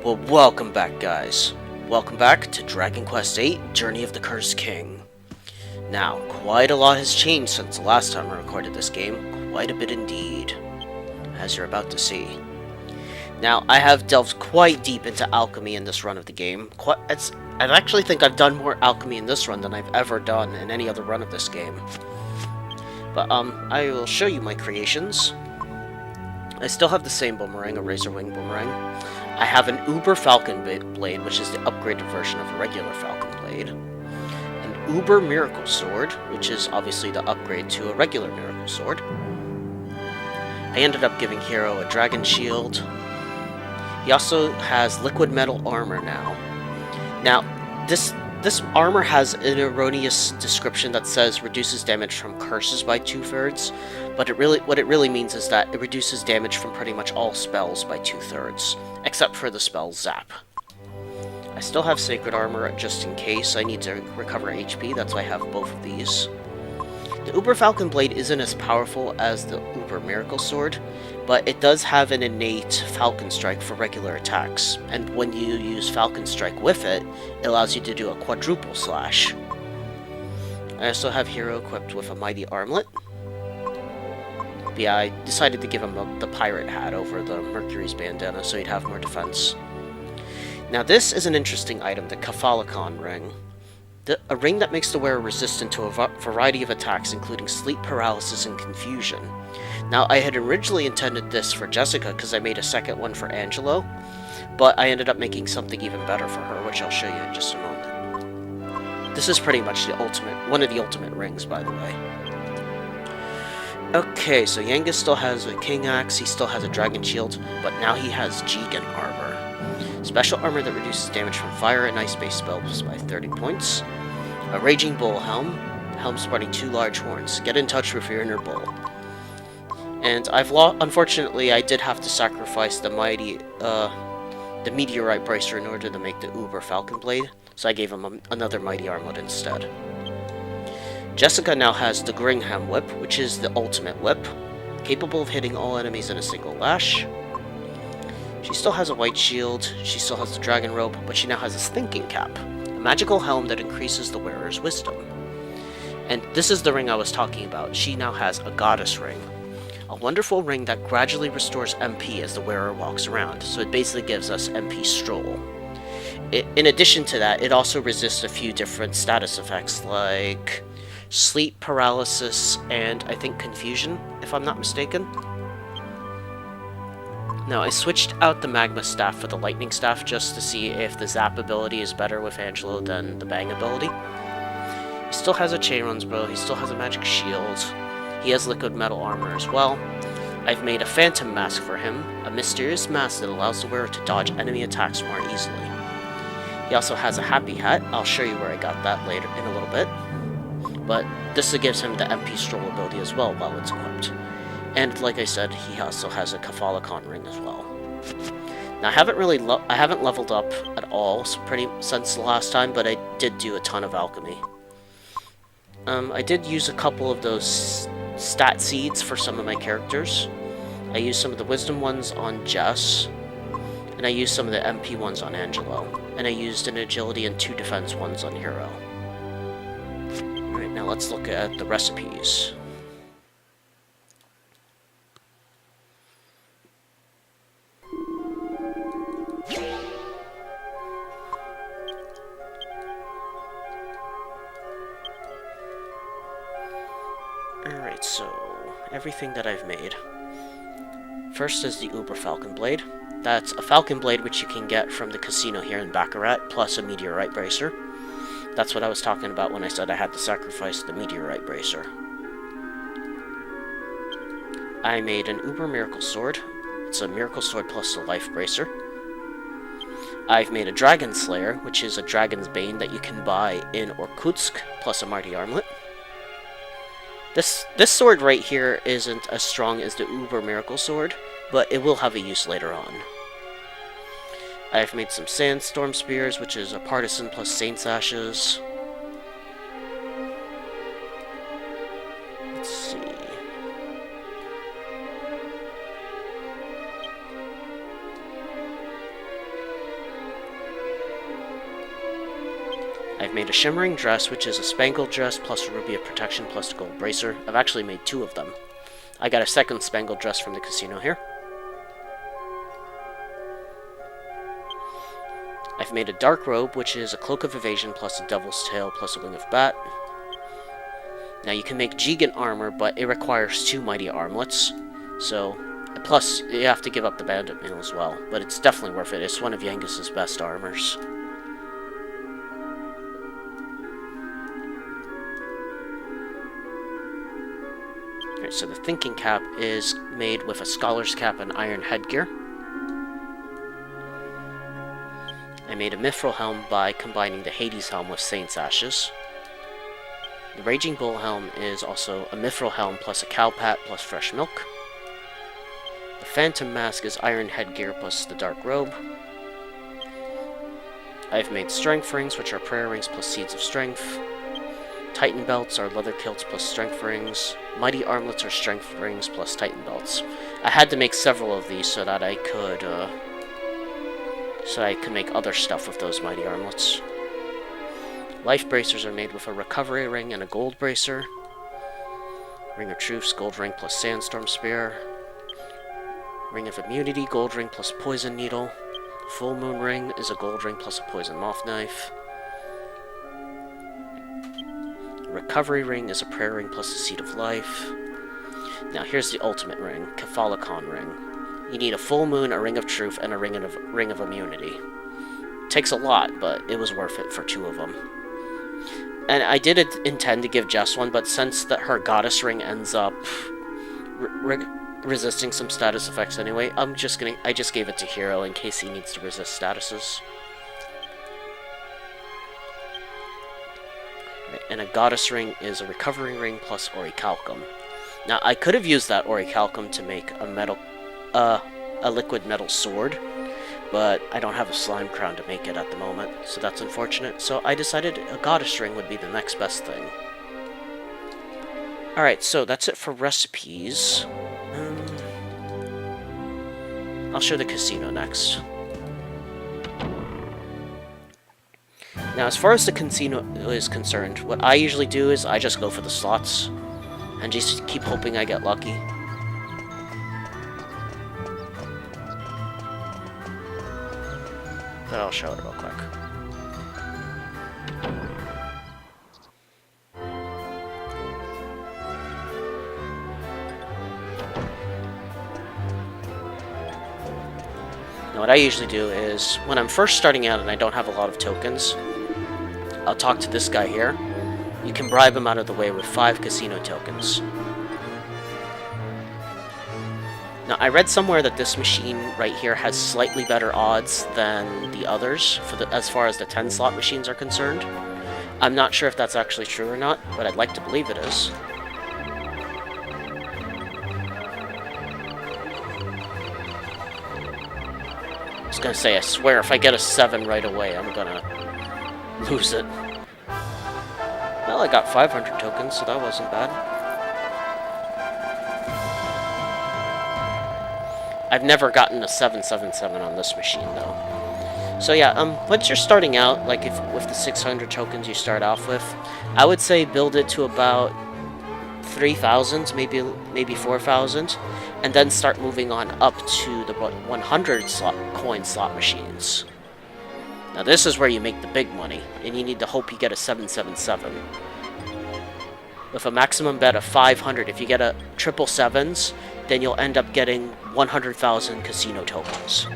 Well, welcome back, guys. Welcome back to Dragon Quest VIII: Journey of the Cursed King. Now, quite a lot has changed since the last time I recorded this game. Quite a bit indeed, as you're about to see. Now, I have delved quite deep into alchemy in this run of the game. I actually think I've done more alchemy in this run than I've ever done in any other run of this game. But, I will show you my creations. I still have the same boomerang, a razor wing boomerang. I have an Uber Falcon Blade, which is the upgraded version of a regular Falcon Blade. An Uber Miracle Sword, which is obviously the upgrade to a regular Miracle Sword. I ended up giving Hero a Dragon Shield. He also has liquid metal armor now. Now, this armor has an erroneous description that says reduces damage from curses by 2/3, but what it really means is that it reduces damage from pretty much all spells by 2/3, except for the spell Zap. I still have Sacred Armor just in case I need to recover HP, that's why I have both of these. The Uber Falcon Blade isn't as powerful as the Uber Miracle Sword, but it does have an innate Falcon Strike for regular attacks, and when you use Falcon Strike with it, it allows you to do a quadruple slash. I also have Hero equipped with a Mighty Armlet. But yeah, I decided to give him the pirate hat over the Mercury's bandana so he'd have more defense. Now this is an interesting item, the Cathalicon Ring. A ring that makes the wearer resistant to a variety of attacks, including sleep paralysis and confusion. Now, I had originally intended this for Jessica because I made a second one for Angelo, but I ended up making something even better for her, which I'll show you in just a moment. This is pretty much one of the ultimate rings, by the way. Okay, so Yangus still has a King Axe, he still has a Dragon Shield, but now he has Jigen Armor. Special armor that reduces damage from fire and ice-based spells by 30 points. A Raging Bull Helm. Helm sporting 2 large horns. Get in touch with your inner bull. And unfortunately, I did have to sacrifice the Meteorite Bracer in order to make the Uber Falcon Blade, so I gave him another Mighty Armlet instead. Jessica now has the Gringham Whip, which is the ultimate whip, capable of hitting all enemies in a single lash. She still has a white shield, she still has the dragon robe, but she now has a thinking cap, a magical helm that increases the wearer's wisdom. And this is the ring I was talking about. She now has a goddess ring, a wonderful ring that gradually restores MP as the wearer walks around, so it basically gives us MP stroll. In addition to that, it also resists a few different status effects like sleep paralysis and I think confusion, if I'm not mistaken. Now, I switched out the Magma Staff for the Lightning Staff just to see if the Zap ability is better with Angelo than the Bang ability. He still has a Chainrun's bow, he still has a magic shield, he has liquid metal armor as well. I've made a Phantom Mask for him, a mysterious mask that allows the wearer to dodge enemy attacks more easily. He also has a Happy Hat, I'll show you where I got that later in a little bit. But this gives him the MP Stroll ability as well while it's equipped. And like I said, he also has a Cathalicon ring as well. Now, I haven't leveled up at all since the last time, but I did do a ton of alchemy. I did use a couple of those stat seeds for some of my characters. I used some of the wisdom ones on Jess, and I used some of the MP ones on Angelo, and I used an agility and 2 defense ones on Hero. Alright, now let's look at the recipes. Alright, so everything that I've made. First is the Uber Falcon Blade. That's a Falcon Blade which you can get from the casino here in Baccarat, plus a Meteorite Bracer. That's what I was talking about when I said I had to sacrifice the Meteorite Bracer. I made an Uber Miracle Sword. It's a Miracle Sword plus a Life Bracer. I've made a Dragon Slayer, which is a Dragon's Bane that you can buy in Irkutsk, plus a Mighty Armlet. This sword right here isn't as strong as the Uber Miracle Sword, but it will have a use later on. I've made some Sandstorm Spears, which is a Partisan plus Saint's Ashes. Let's see. I've made a shimmering dress, which is a spangled dress plus a ruby of protection plus a gold bracer. I've actually made 2 of them. I got a second spangled dress from the casino here. I've made a dark robe, which is a cloak of evasion plus a devil's tail plus a wing of bat. Now you can make Jigan armor, but it requires 2 mighty armlets. So, plus you have to give up the bandit mail as well. But it's definitely worth it. It's one of Yangus's best armors. Alright, so the thinking cap is made with a scholar's cap and iron headgear. I made a mithril helm by combining the Hades helm with Saint's Ashes. The Raging Bull helm is also a mithril helm plus a cow pat plus fresh milk. The Phantom mask is iron headgear plus the dark robe. I've made strength rings, which are prayer rings plus seeds of strength. Titan belts are leather kilts plus strength rings. Mighty armlets are strength rings plus titan belts. I had to make several of these so that I could make other stuff with those mighty armlets. Life bracers are made with a recovery ring and a gold bracer. Ring of Truths, gold ring plus sandstorm spear. Ring of immunity, gold ring plus poison needle. Full moon ring is a gold ring plus a poison moth knife. Recovery ring is a prayer ring plus a seed of life. Now here's the ultimate ring, Catholicon ring. You need a full moon, a ring of truth, and a ring of immunity. Takes a lot, but it was worth it for 2 of them. And I did intend to give Jess one, but since her goddess ring ends up resisting some status effects anyway, I just gave it to Hero in case he needs to resist statuses. Right, and a goddess ring is a recovery ring plus orichalcum. Now I could have used that orichalcum to make a liquid metal sword, but I don't have a slime crown to make it at the moment, so that's unfortunate. So I decided a goddess ring would be the next best thing. Alright, so that's it for recipes. I'll show the casino next. Now, as far as the casino is concerned, what I usually do is I just go for the slots and just keep hoping I get lucky. But I'll show it real quick. Now what I usually do is, when I'm first starting out and I don't have a lot of tokens, I'll talk to this guy here. You can bribe him out of the way with 5 casino tokens. Now, I read somewhere that this machine right here has slightly better odds than the others, as far as the 10-slot machines are concerned. I'm not sure if that's actually true or not, but I'd like to believe it is. I was gonna say, I swear, if I get a 7 right away, I'm gonna lose it. Well, I got 500 tokens, so that wasn't bad. I've never gotten a 777 on this machine, though. So yeah, once you're starting out, like with the 600 tokens you start off with, I would say build it to about 3,000, maybe 4,000, and then start moving on up to the 100 coin slot machines. Now this is where you make the big money, and you need to hope you get a 777. With a maximum bet of 500, if you get a triple sevens, then you'll end up getting 100,000 casino tokens.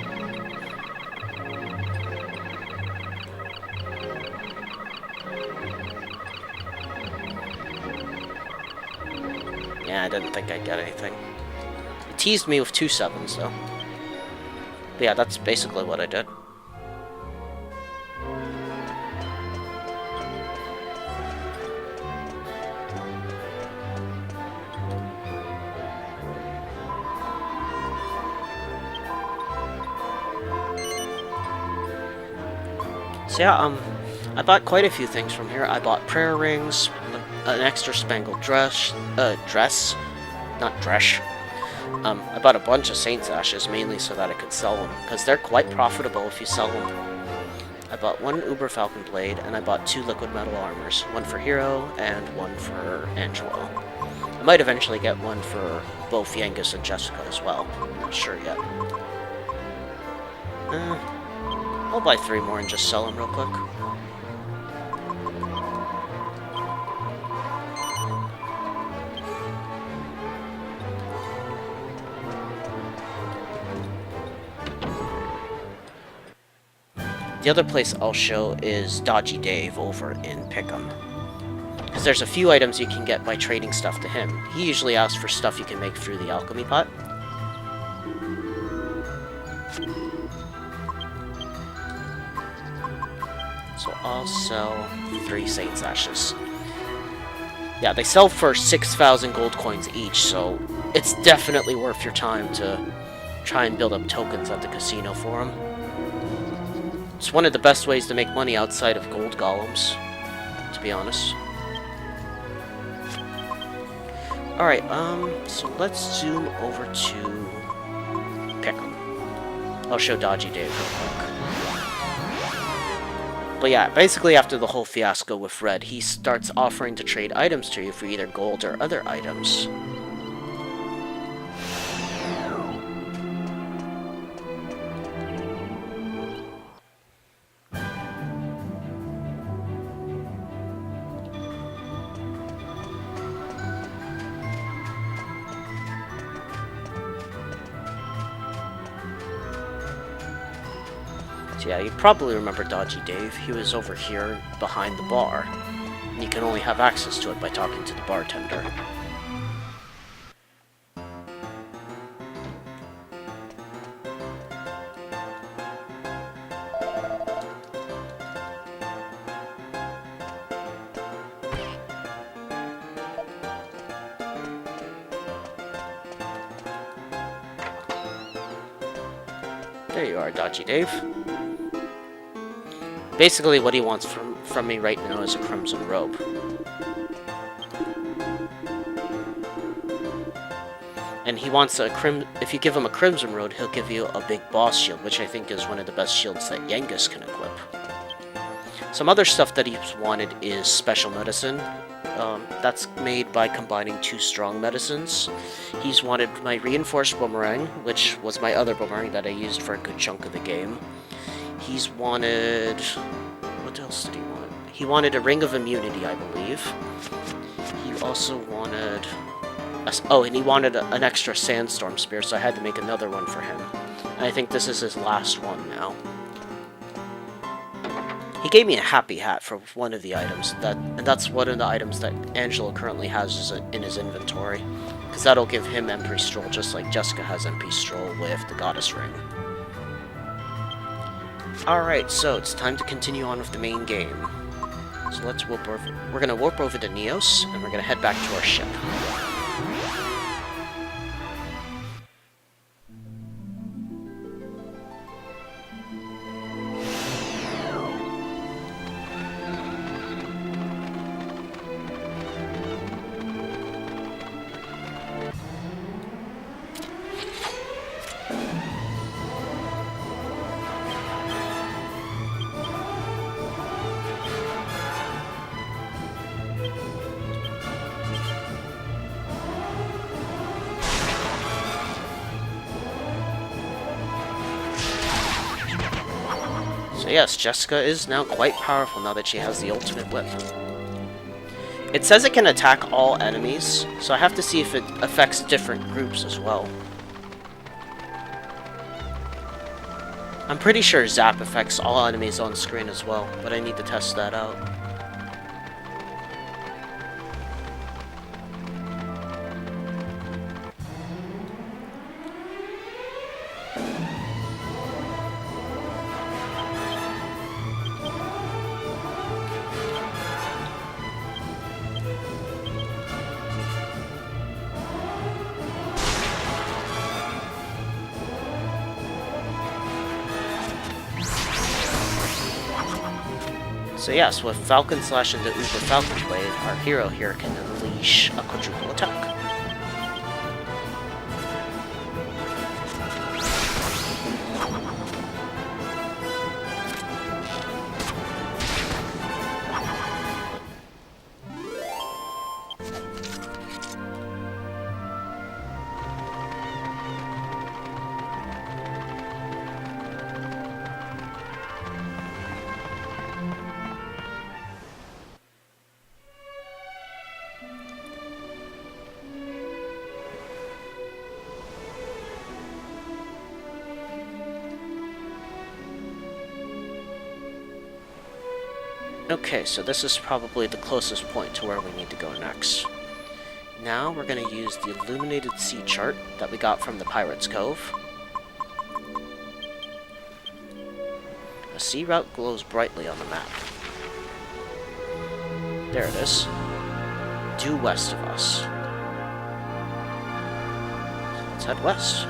Yeah, I didn't think I'd get anything. It teased me with 2 sevens, though. But yeah, that's basically what I did. So yeah, I bought quite a few things from here. I bought prayer rings, an extra spangled dress, I bought a bunch of Saint's Ashes, mainly so that I could sell them, because they're quite profitable if you sell them. I bought 1 Uber Falcon Blade, and I bought 2 liquid metal armors. 1 for Hero, and 1 for Angelo. I might eventually get 1 for both Yangus and Jessica as well. Not sure yet. I'll buy 3 more and just sell them real quick. The other place I'll show is Dodgy Dave over in Pickham. Because there's a few items you can get by trading stuff to him. He usually asks for stuff you can make through the Alchemy pot. So I'll sell 3 Saint's Ashes. Yeah, they sell for 6,000 gold coins each, so it's definitely worth your time to try and build up tokens at the casino for them. It's one of the best ways to make money outside of gold golems, to be honest. Alright, so let's zoom over to Pickham. I'll show Dodgy Dave real quick. But yeah, basically after the whole fiasco with Red, he starts offering to trade items to you for either gold or other items. Yeah, you probably remember Dodgy Dave. He was over here behind the bar. And you can only have access to it by talking to the bartender. There you are, Dodgy Dave. Basically, what he wants from me right now is a crimson robe. And he wants if you give him a crimson robe, he'll give you a big boss shield, which I think is one of the best shields that Yangus can equip. Some other stuff that he's wanted is special medicine. That's made by combining 2 strong medicines. He's wanted my reinforced boomerang, which was my other boomerang that I used for a good chunk of the game. He's wanted... What else did he want? He wanted a Ring of Immunity, I believe. He also wanted... Oh, and he wanted an extra Sandstorm Spear, so I had to make another one for him. And I think this is his last one now. He gave me a Happy Hat for one of the items, and that's one of the items that Angelo currently has in his inventory. Because that'll give him MP Stroll, just like Jessica has MP Stroll with the Goddess Ring. Alright, so it's time to continue on with the main game. So let's warp over. We're gonna warp over to Neos, and we're gonna head back to our ship. So yes, Jessica is now quite powerful now that she has the ultimate whip. It says it can attack all enemies, so I have to see if it affects different groups as well. I'm pretty sure Zap affects all enemies on screen as well, but I need to test that out. So yes, with Falcon Slash and the Uber Falcon Blade, our hero here can unleash a quadruple attack. Okay, so this is probably the closest point to where we need to go next. Now we're going to use the Illuminated Sea Chart that we got from the Pirate's Cove. A sea route glows brightly on the map. There it is. Due west of us. Let's head west.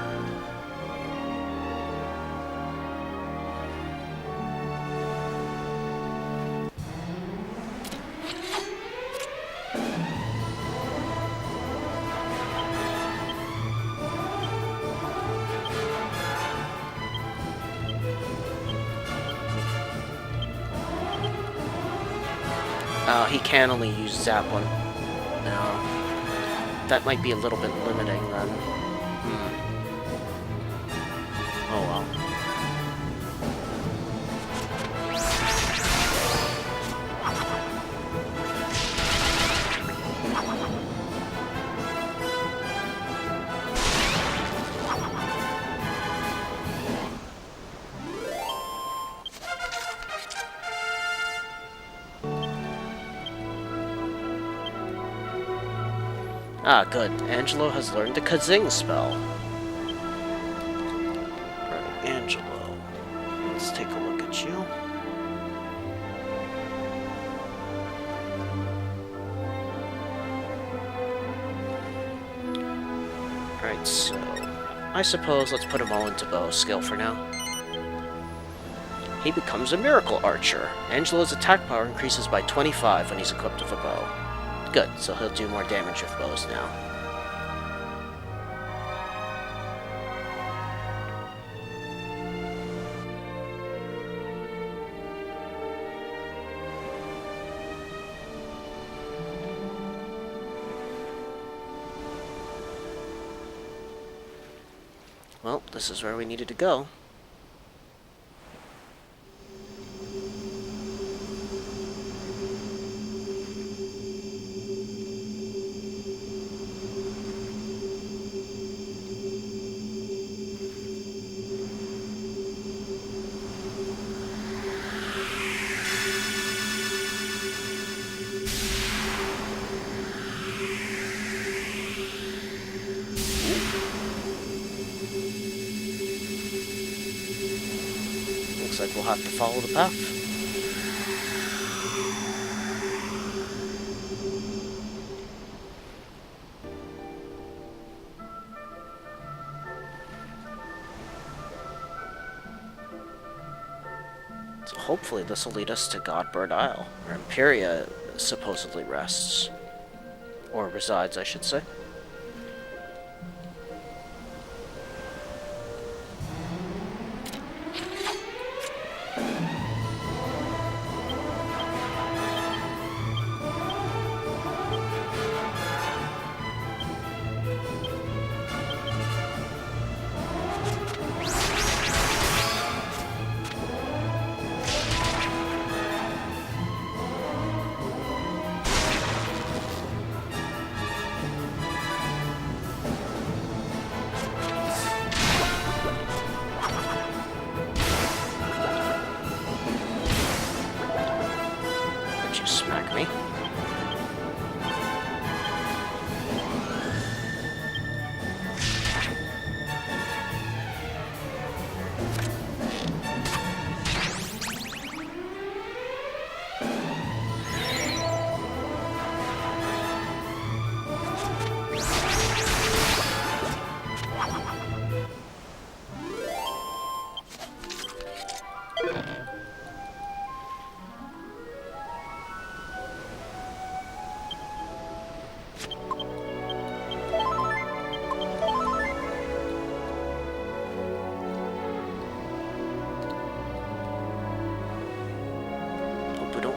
He can only use Zap one. No. That might be a little bit limiting then. Oh well. Ah, good. Angelo has learned the Kazing spell. Right, Angelo. Let's take a look at you. Alright, so... I suppose let's put him all into bow skill for now. He becomes a miracle archer. Angelo's attack power increases by 25 when he's equipped with a bow. Good, so he'll do more damage with bows now. Well, this is where we needed to go. Looks like we'll have to follow the path. So hopefully this will lead us to Godbird Isle, where Imperia supposedly rests. Or resides, I should say. Smack me.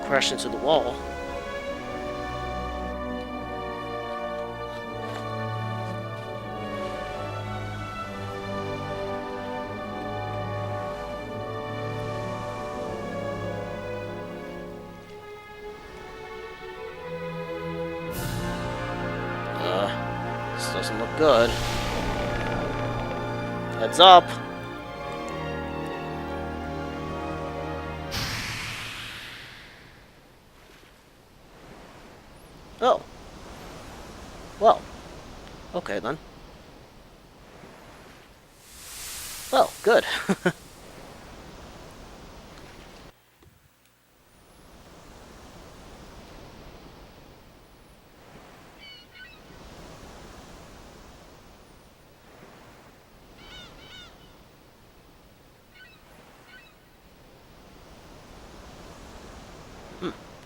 Crash into the wall. This doesn't look good. Heads up! Oh. Well. Okay, then. Well, good.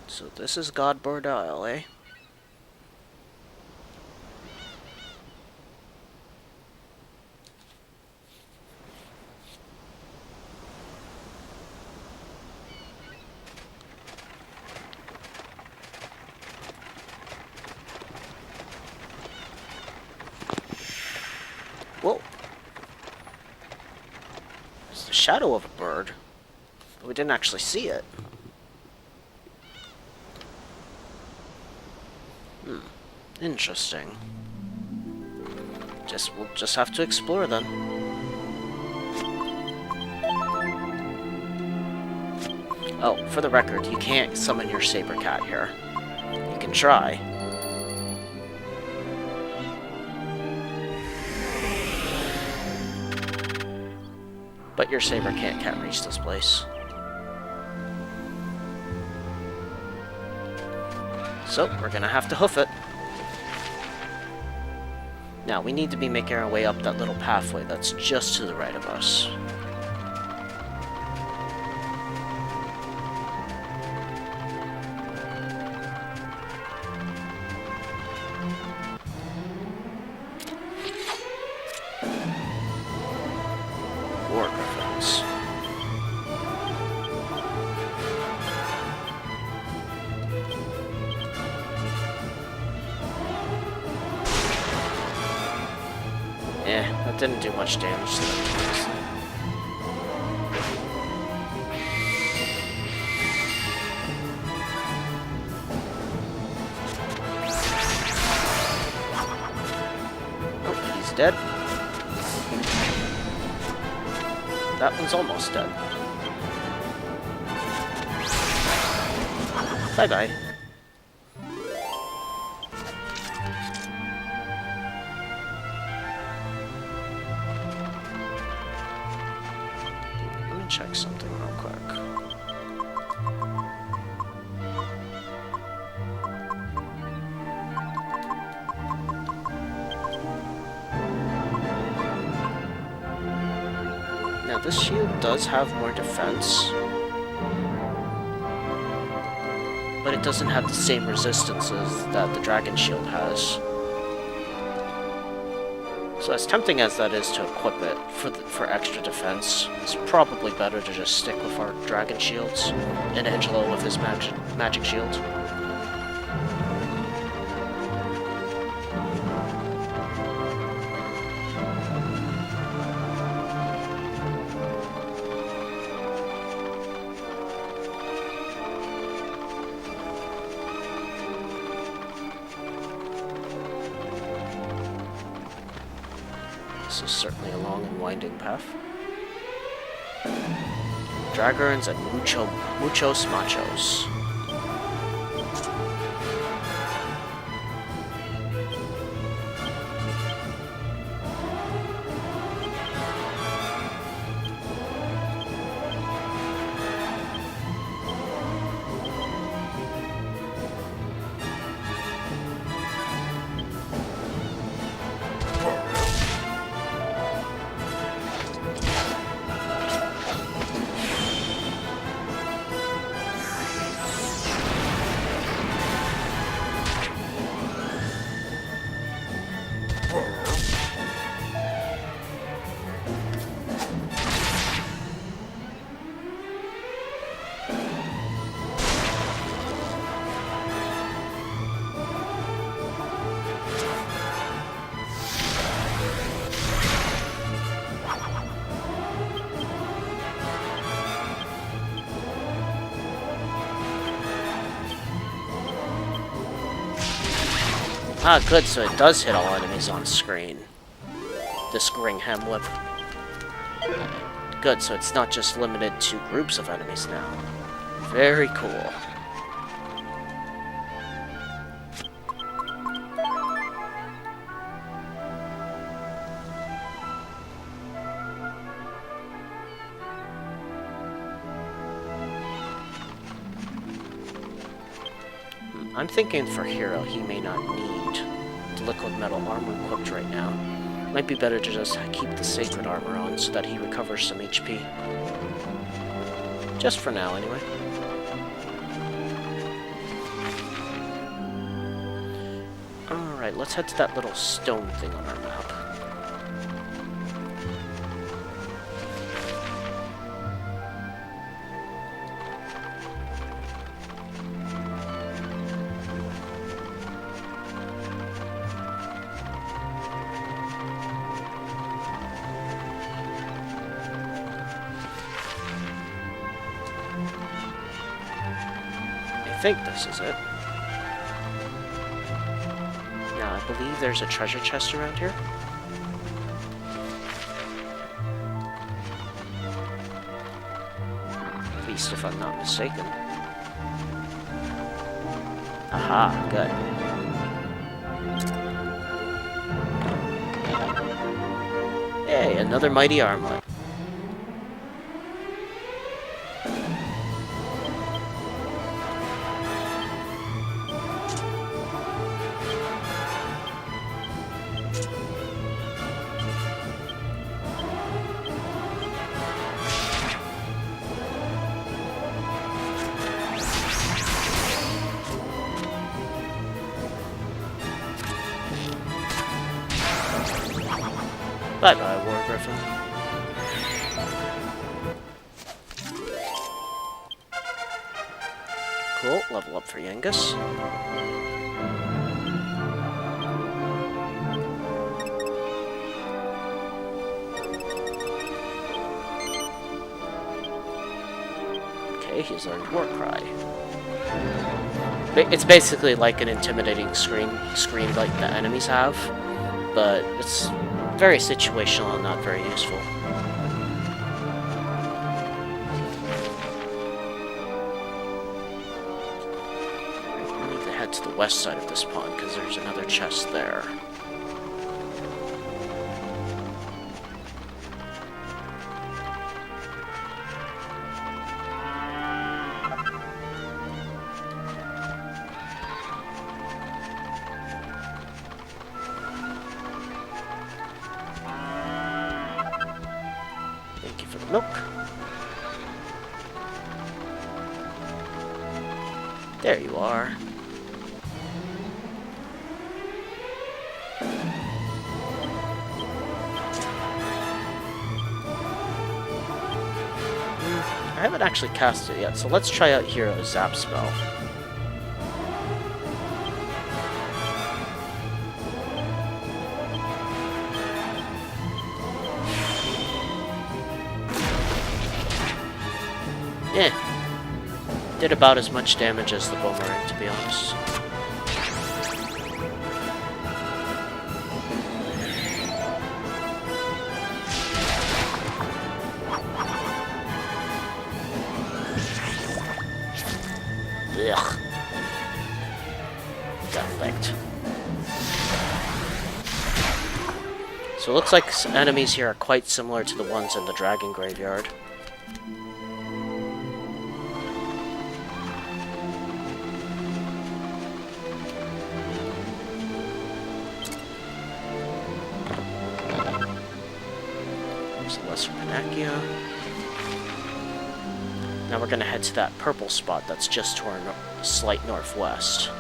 So this is Godbird Isle, eh? Whoa. It's the shadow of a bird, but we didn't actually see it. Interesting. We'll just have to explore then. Oh, for the record, you can't summon your saber cat here. You can try. But your saber can't reach this place. So, we're gonna have to hoof it. Now, we need to be making our way up that little pathway that's just to the right of us. War griffins. That didn't do much damage to them. Oh, he's dead. That one's almost dead. Bye-bye. Check something real quick. Now this shield does have more defense, but it doesn't have the same resistances that the dragon shield has. So as tempting as that is to equip it for extra defense, it's probably better to just stick with our dragon shields and Angelo with his magic shield. This is certainly a long and winding path. Dragarns and muchos machos. Ah, good, so it does hit all enemies on screen. This Gringham whip. Good, so it's not just limited to groups of enemies now. Very cool. I'm thinking for Hero, he may not need the liquid metal armor equipped right now. Might be better to just keep the sacred armor on so that he recovers some HP. Just for now, anyway. Alright, let's head to that little stone thing on our map. I think this is it. Now, I believe there's a treasure chest around here. At least if I'm not mistaken. Aha, good. Hey, another mighty armlet. Bye-bye, War Griffin. Cool, level up for Yengus. Okay, he's learned War Cry. It's basically like an intimidating scream like the enemies have, but it's very situational and not very useful. We need to head to the west side of this pond because there's another chest there. Milk. There you are. I haven't actually cast it yet, so let's try out Hero's Zap spell. Yeah, did about as much damage as the boomerang, to be honest. Ugh. Got licked. So it looks like enemies here are quite similar to the ones in the Dragon Graveyard. Now we're going to head to that purple spot that's just to our slight northwest.